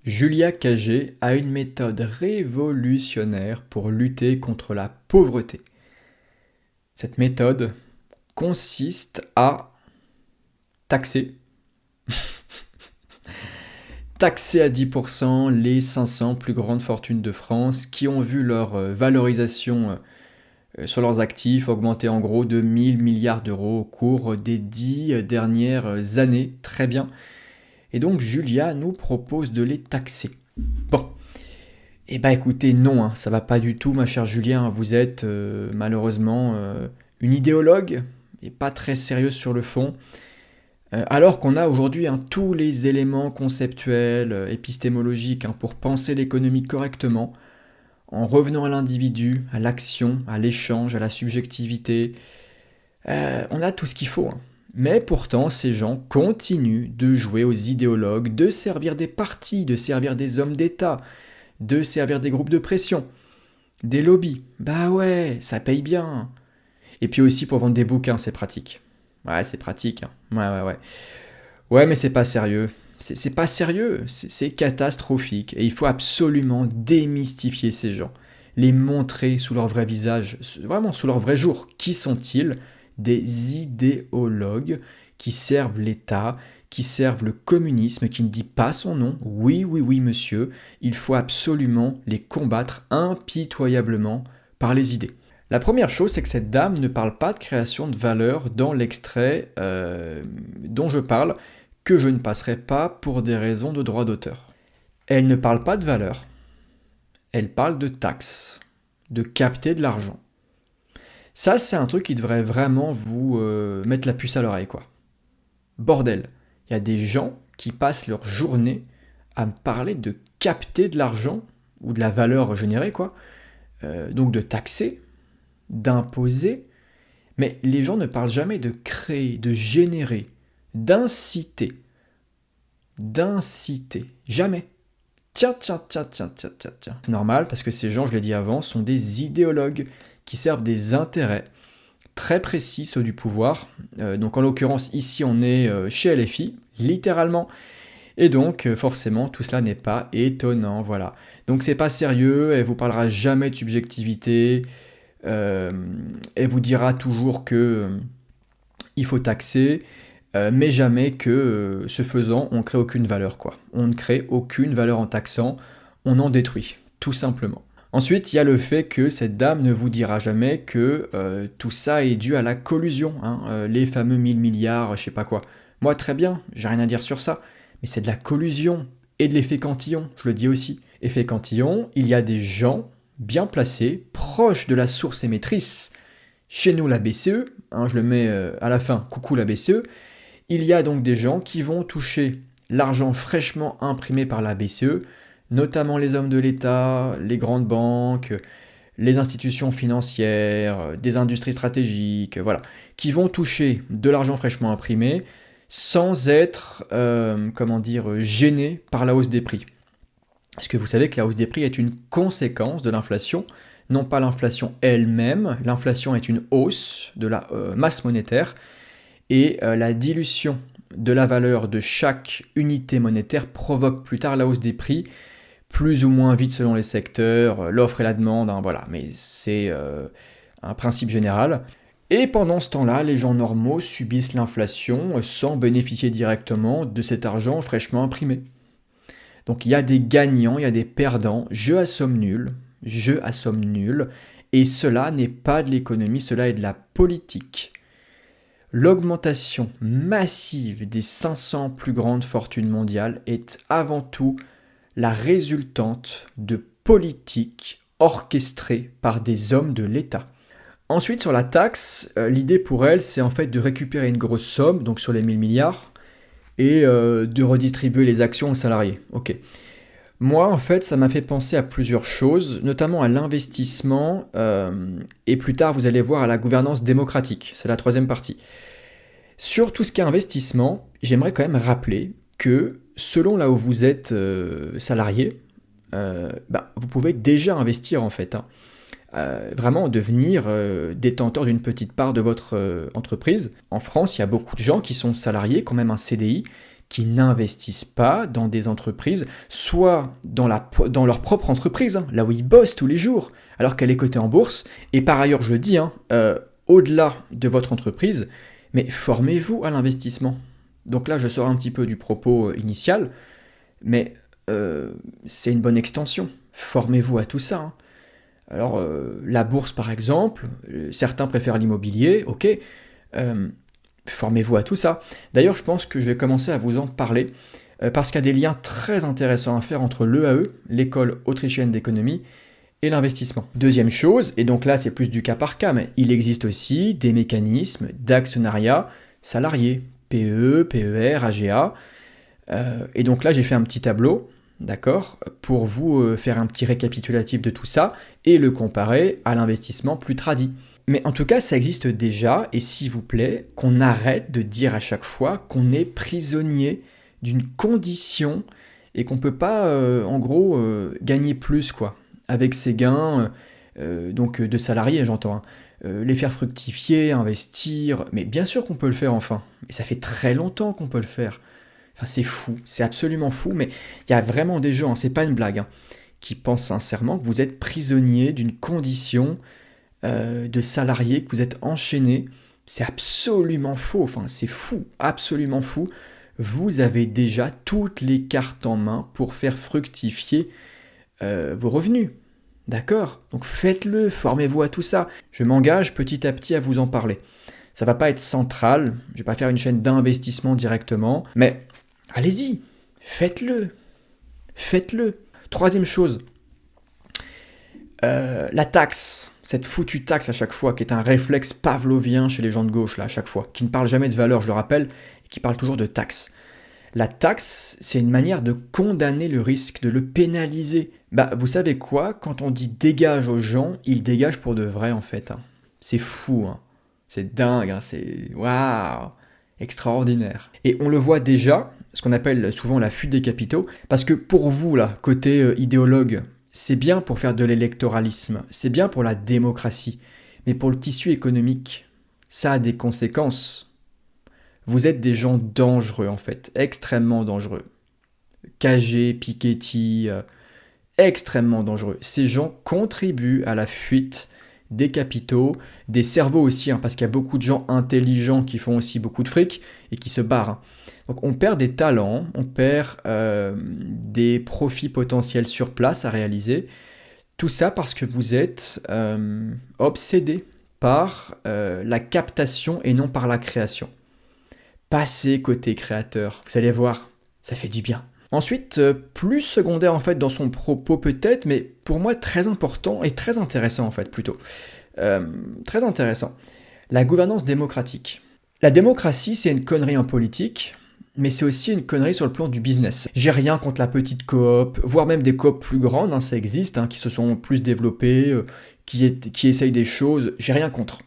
Julia Cagé a une méthode révolutionnaire pour lutter contre la pauvreté. Cette méthode consiste à taxer, taxer à 10% les 500 plus grandes fortunes de France qui ont vu leur valorisation sur leurs actifs augmenter en gros de 1000 milliards d'euros au cours des 10 dernières années. Très bien. Et donc Julia nous propose de les taxer. Bon, eh ben écoutez, non, ça va pas du tout, ma chère Julia. Vous êtes malheureusement une idéologue et pas très sérieuse sur le fond. Alors qu'on a aujourd'hui tous les éléments conceptuels, épistémologiques pour penser l'économie correctement, en revenant à l'individu, à l'action, à l'échange, à la subjectivité. On a tout ce qu'il faut. Mais pourtant, ces gens continuent de jouer aux idéologues, de servir des partis, de servir des hommes d'État, de servir des groupes de pression, des lobbies. Bah ouais, ça paye bien. Et puis aussi pour vendre des bouquins, c'est pratique. Ouais, c'est pratique. Ouais. Ouais, mais c'est pas sérieux. C'est pas sérieux, c'est catastrophique. Et il faut absolument démystifier ces gens. Les montrer sous leur vrai visage, vraiment sous leur vrai jour. Qui sont-ils ? Des idéologues qui servent l'État, qui servent le communisme, qui ne dit pas son nom. Oui, monsieur, il faut absolument les combattre impitoyablement par les idées. La première chose, c'est que cette dame ne parle pas de création de valeur dans l'extrait dont je parle, que je ne passerai pas pour des raisons de droit d'auteur. Elle ne parle pas de valeur, elle parle de taxes, de capter de l'argent. Ça, c'est un truc qui devrait vraiment vous mettre la puce à l'oreille, quoi. Bordel, il y a des gens qui passent leur journée à me parler de capter de l'argent, ou de la valeur générée, quoi. Donc de taxer, d'imposer, mais les gens ne parlent jamais de créer, de générer, d'inciter. D'inciter. Jamais. Tiens. C'est normal parce que ces gens, je l'ai dit avant, sont des idéologues qui servent des intérêts très précis, ceux du pouvoir. Donc en l'occurrence, ici, on est chez LFI, littéralement. Et donc, forcément, tout cela n'est pas étonnant, voilà. Donc c'est pas sérieux, elle vous parlera jamais de subjectivité, elle vous dira toujours que il faut taxer, mais jamais que, ce faisant, on crée aucune valeur, quoi. On ne crée aucune valeur en taxant, on en détruit, tout simplement. Ensuite, il y a le fait que cette dame ne vous dira jamais que tout ça est dû à la collusion, les fameux 1000 milliards, je sais pas quoi. Moi, très bien, j'ai rien à dire sur ça, mais c'est de la collusion et de l'effet Cantillon, je le dis aussi. Effet Cantillon, il y a des gens bien placés, proches de la source émettrice. Chez nous, la BCE, je le mets à la fin, coucou la BCE, il y a donc des gens qui vont toucher l'argent fraîchement imprimé par la BCE, notamment les hommes de l'État, les grandes banques, les institutions financières, des industries stratégiques, voilà, qui vont toucher de l'argent fraîchement imprimé sans être, gênés par la hausse des prix. Parce que vous savez que la hausse des prix est une conséquence de l'inflation, non pas l'inflation elle-même, l'inflation est une hausse de la masse monétaire, et la dilution de la valeur de chaque unité monétaire provoque plus tard la hausse des prix, plus ou moins vite selon les secteurs, l'offre et la demande, voilà, mais c'est un principe général. Et pendant ce temps-là, les gens normaux subissent l'inflation sans bénéficier directement de cet argent fraîchement imprimé. Donc il y a des gagnants, il y a des perdants, jeu à somme nulle, et cela n'est pas de l'économie, cela est de la politique. L'augmentation massive des 500 plus grandes fortunes mondiales est avant tout la résultante de politiques orchestrées par des hommes de l'État. Ensuite, sur la taxe, l'idée pour elle, c'est en fait de récupérer une grosse somme, donc sur les 1000 milliards, et de redistribuer les actions aux salariés. Ok. Moi, en fait, ça m'a fait penser à plusieurs choses, notamment à l'investissement, et plus tard, vous allez voir, à la gouvernance démocratique. C'est la troisième partie. Sur tout ce qui est investissement, j'aimerais quand même rappeler que selon là où vous êtes salarié, vous pouvez déjà investir en fait. Vraiment devenir détenteur d'une petite part de votre entreprise. En France, il y a beaucoup de gens qui sont salariés, quand même un CDI, qui n'investissent pas dans des entreprises, soit dans leur propre entreprise, hein, là où ils bossent tous les jours, alors qu'elle est cotée en bourse. Et par ailleurs, je dis, au-delà de votre entreprise, mais formez-vous à l'investissement. Donc là, je sors un petit peu du propos initial, mais c'est une bonne extension. Formez-vous à tout ça, hein. Alors, la bourse, par exemple, certains préfèrent l'immobilier, ok, formez-vous à tout ça. D'ailleurs, je pense que je vais commencer à vous en parler, parce qu'il y a des liens très intéressants à faire entre l'EAE, l'école autrichienne d'économie, et l'investissement. Deuxième chose, et donc là c'est plus du cas par cas, mais il existe aussi des mécanismes d'actionnariat salarié, PE, PER, AGA, et donc là j'ai fait un petit tableau, d'accord, pour vous faire un petit récapitulatif de tout ça et le comparer à l'investissement plus tradit. Mais en tout cas, ça existe déjà, et s'il vous plaît, qu'on arrête de dire à chaque fois qu'on est prisonnier d'une condition et qu'on peut pas, en gros, gagner plus, quoi, avec ses gains, donc de salariés, j'entends, hein. Les faire fructifier, investir, mais bien sûr qu'on peut le faire enfin, et ça fait très longtemps qu'on peut le faire. Enfin, c'est fou, c'est absolument fou, mais il y a vraiment des gens, hein, c'est pas une blague, hein, qui pensent sincèrement que vous êtes prisonnier d'une condition de salarié, que vous êtes enchaîné. C'est absolument faux, enfin c'est fou, absolument fou. Vous avez déjà toutes les cartes en main pour faire fructifier vos revenus. D'accord? Donc faites-le, formez-vous à tout ça. Je m'engage petit à petit à vous en parler. Ça va pas être central, je vais pas faire une chaîne d'investissement directement, mais allez-y, faites-le. Faites-le. Troisième chose, la taxe, cette foutue taxe à chaque fois, qui est un réflexe pavlovien chez les gens de gauche, là, à chaque fois, qui ne parle jamais de valeur, je le rappelle, et qui parle toujours de taxe. La taxe, c'est une manière de condamner le risque, de le pénaliser. Bah, vous savez quoi? Quand on dit dégage aux gens, ils dégagent pour de vrai, en fait, hein. C'est fou, hein. C'est dingue, hein. C'est... Waouh! Extraordinaire. Et on le voit déjà, ce qu'on appelle souvent la fuite des capitaux, parce que pour vous, là, côté idéologue, c'est bien pour faire de l'électoralisme, c'est bien pour la démocratie, mais pour le tissu économique, ça a des conséquences. Vous êtes des gens dangereux en fait, extrêmement dangereux. Cagé, Piketty, extrêmement dangereux. Ces gens contribuent à la fuite des capitaux, des cerveaux aussi, hein, parce qu'il y a beaucoup de gens intelligents qui font aussi beaucoup de fric et qui se barrent, hein. Donc on perd des talents, on perd des profits potentiels sur place à réaliser. Tout ça parce que vous êtes obsédé par la captation et non par la création. Passez côté créateur, vous allez voir, ça fait du bien. Ensuite, plus secondaire en fait dans son propos peut-être, mais pour moi très important et très intéressant en fait plutôt. Très intéressant. La gouvernance démocratique. La démocratie c'est une connerie en politique, mais c'est aussi une connerie sur le plan du business. J'ai rien contre la petite coop, voire même des coops plus grandes, hein, ça existe, hein, qui se sont plus développées, qui essayent des choses, j'ai rien contre.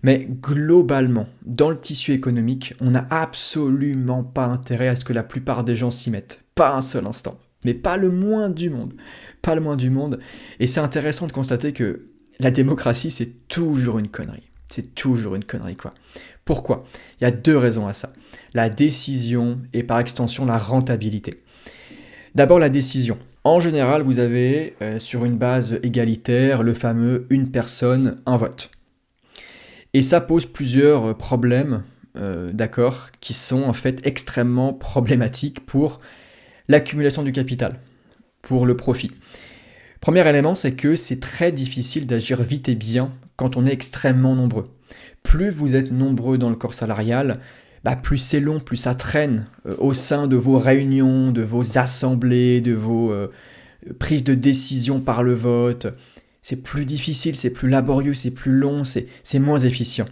Mais globalement, dans le tissu économique, on n'a absolument pas intérêt à ce que la plupart des gens s'y mettent. Pas un seul instant. Mais pas le moins du monde. Pas le moins du monde. Et c'est intéressant de constater que la démocratie, c'est toujours une connerie. C'est toujours une connerie, quoi. Pourquoi? Il y a deux raisons à ça. La décision et par extension la rentabilité. D'abord la décision. En général, vous avez sur une base égalitaire le fameux une personne, un vote. Et ça pose plusieurs problèmes, d'accord, qui sont en fait extrêmement problématiques pour l'accumulation du capital, pour le profit. Premier élément, c'est que c'est très difficile d'agir vite et bien quand on est extrêmement nombreux. Plus vous êtes nombreux dans le corps salarial, plus c'est long, plus ça traîne au sein de vos réunions, de vos assemblées, de vos prises de décision par le vote. C'est plus difficile, c'est plus laborieux, c'est plus long, c'est moins efficient.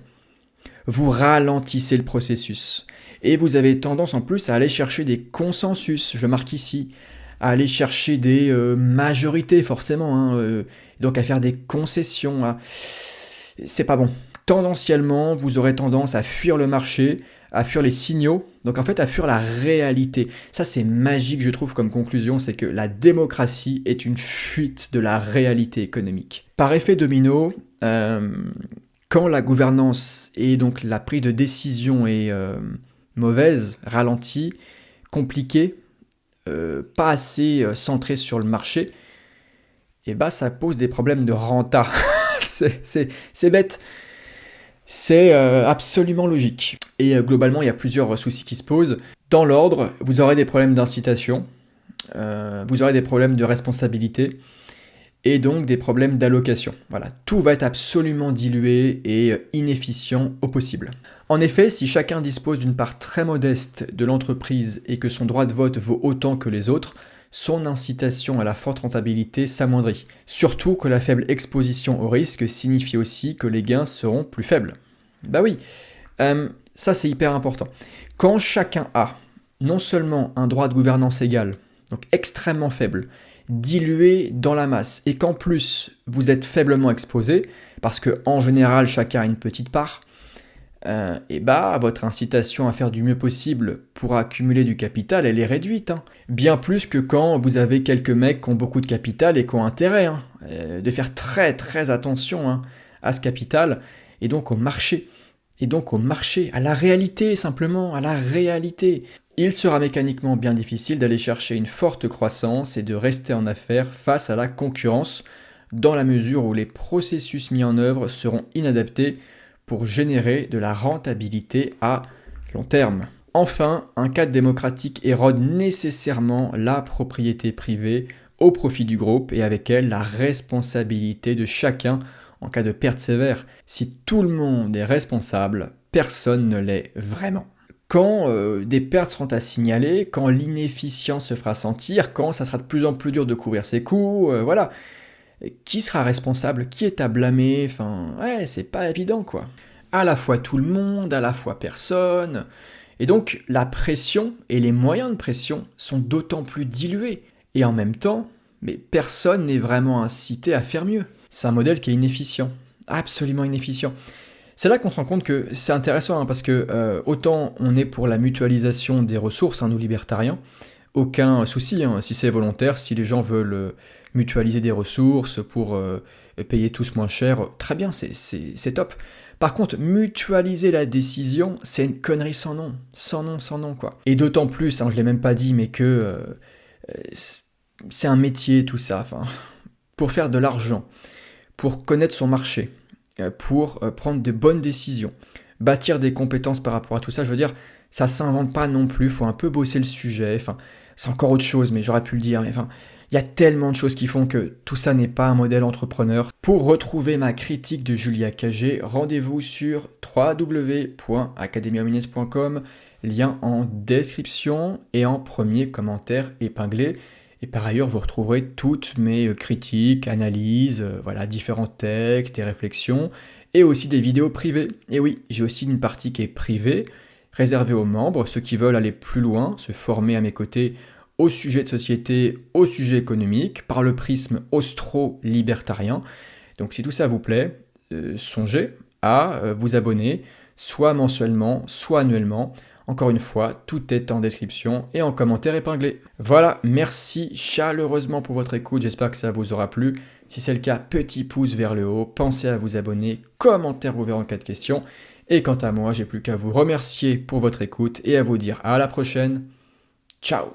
Vous ralentissez le processus. Et vous avez tendance en plus à aller chercher des consensus, je le marque ici, à aller chercher des majorités forcément, hein, donc à faire des concessions. C'est pas bon. Tendanciellement, vous aurez tendance à fuir le marché, à fuir les signaux, donc en fait à fuir la réalité. Ça c'est magique je trouve comme conclusion, c'est que la démocratie est une fuite de la réalité économique. Par effet domino, quand la gouvernance et donc la prise de décision est mauvaise, ralentie, compliqué, pas assez centré sur le marché, et bah ça pose des problèmes de renta. c'est bête, c'est absolument logique. Et globalement, il y a plusieurs soucis qui se posent. Dans l'ordre, vous aurez des problèmes d'incitation, vous aurez des problèmes de responsabilité, et donc des problèmes d'allocation. Voilà, tout va être absolument dilué et inefficient au possible. En effet, si chacun dispose d'une part très modeste de l'entreprise et que son droit de vote vaut autant que les autres, son incitation à la forte rentabilité s'amoindrit. Surtout que la faible exposition au risque signifie aussi que les gains seront plus faibles. Bah oui, ça c'est hyper important. Quand chacun a non seulement un droit de gouvernance égal, donc extrêmement faible, dilué dans la masse, et qu'en plus vous êtes faiblement exposé, parce que en général chacun a une petite part, et bah votre incitation à faire du mieux possible pour accumuler du capital, elle est réduite. Bien plus que quand vous avez quelques mecs qui ont beaucoup de capital et qui ont intérêt de faire très très attention à ce capital, et donc au marché. À la réalité simplement, à la réalité. Il sera mécaniquement bien difficile d'aller chercher une forte croissance et de rester en affaires face à la concurrence, dans la mesure où les processus mis en œuvre seront inadaptés pour générer de la rentabilité à long terme. Enfin, un cadre démocratique érode nécessairement la propriété privée au profit du groupe et avec elle la responsabilité de chacun en cas de perte sévère. Si tout le monde est responsable, personne ne l'est vraiment. Quand des pertes seront à signaler, quand l'inefficience se fera sentir, quand ça sera de plus en plus dur de couvrir ses coûts, voilà. Qui sera responsable? Qui est à blâmer? Enfin, ouais, c'est pas évident, quoi. À la fois tout le monde, à la fois personne. Et donc, la pression et les moyens de pression sont d'autant plus dilués. Et en même temps, mais personne n'est vraiment incité à faire mieux. C'est un modèle qui est inefficient. Absolument inefficient. C'est là qu'on se rend compte que c'est intéressant, parce que autant on est pour la mutualisation des ressources, nous libertariens, aucun souci, si c'est volontaire, si les gens veulent mutualiser des ressources pour payer tous moins cher, très bien, c'est top. Par contre, mutualiser la décision, c'est une connerie sans nom, quoi. Et d'autant plus, je l'ai même pas dit, mais que c'est un métier tout ça, pour faire de l'argent, pour connaître son marché, pour prendre de bonnes décisions, bâtir des compétences par rapport à tout ça, je veux dire, ça s'invente pas non plus, faut un peu bosser le sujet, c'est encore autre chose, mais j'aurais pu le dire, mais il y a tellement de choses qui font que tout ça n'est pas un modèle entrepreneur. Pour retrouver ma critique de Julia Cagé, rendez-vous sur www.academiaomines.com, lien en description et en premier commentaire épinglé. Et par ailleurs, vous retrouverez toutes mes critiques, analyses, différents textes et réflexions, et aussi des vidéos privées. Et oui, j'ai aussi une partie qui est privée, réservée aux membres, ceux qui veulent aller plus loin, se former à mes côtés au sujet de société, au sujet économique, par le prisme austro-libertarien. Donc si tout ça vous plaît, songez à vous abonner, soit mensuellement, soit annuellement. Encore une fois, tout est en description et en commentaire épinglé. Voilà, merci chaleureusement pour votre écoute, j'espère que ça vous aura plu. Si c'est le cas, petit pouce vers le haut, pensez à vous abonner, commentaire ouvert en cas de questions. Et quant à moi, j'ai plus qu'à vous remercier pour votre écoute et à vous dire à la prochaine. Ciao!